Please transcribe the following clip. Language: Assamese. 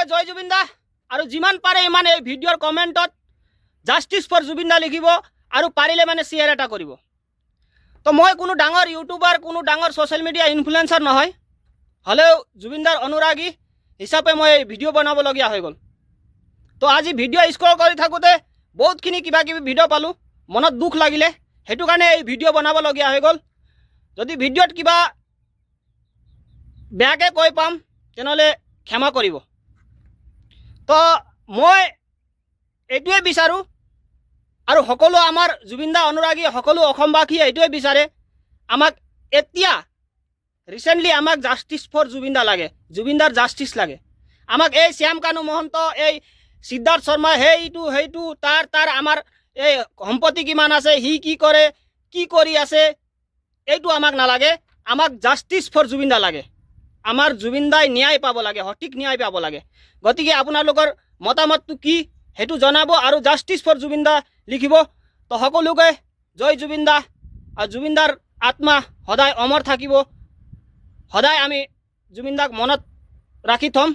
সকলোকে জয় জুবিন দা আৰু যিমান পাৰে ইমান এই ভিডিঅ'ৰ কমেণ্টত জাষ্টিছ ফৰ জুবিন দা লিখিব আৰু পাৰিলে মানে শ্বেয়াৰ এটা কৰিব। তো মই কোনো ডাঙৰ ইউটিউবাৰ কোনো ডাঙৰ ছ'চিয়েল মিডিয়া ইনফ্লুৱেঞ্চাৰ নহয়, হ'লেও জুবিন দাৰ অনুৰাগী হিচাপে মই এই ভিডিঅ' বনাবলগীয়া হৈ গ'ল। তো আজি ভিডিঅ' স্ক্ৰল কৰি থাকোঁতে বহুতখিনি কিবা কিবি ভিডিঅ' পালোঁ, মনত দুখ লাগিলে, সেইটো কাৰণে এই ভিডিঅ' বনাবলগীয়া হৈ গ'ল। যদি ভিডিঅ'ত কিবা বেয়াকৈ কৈ পাম তেনেহ'লে ক্ষমা কৰিব। তো মই এইটোৱে বিচাৰোঁ আৰু সকলো আমাৰ জুবিন দা অনুৰাগী সকলো অসমবাসীয়ে এইটোৱে বিচাৰে, আমাক এতিয়া ৰিচেণ্টলি আমাক জাষ্টিছ ফৰ জুবিন দা লাগে, জুবিন দাৰ জাষ্টিছ লাগে। আমাক এই শ্যাম কানু মহন্ত, এই সিদ্ধাৰ্থ শৰ্মা, সেইটো তাৰ আমাৰ এই সম্পত্তি কিমান আছে, সি কি কৰে, কি কৰি আছে, এইটো আমাক নালাগে। আমাক জাষ্টিছ ফৰ জুবিন দা লাগে। আমাৰ জুবিন দাই ন্যায় পাব লাগে, সঠিক ন্যায় পাব লাগে। গতিকে আপোনালোকৰ মতামতটো কি সেইটো জনাব আৰু জাষ্টিছ ফৰ জুবিন দা লিখিব। তো সকলোকে জয় জুবিন দা, আৰু জুবিন দাৰ আত্মা সদায় অমৰ থাকিব। সদায় আমি জুবিন দাক মনত ৰাখি থ'ম।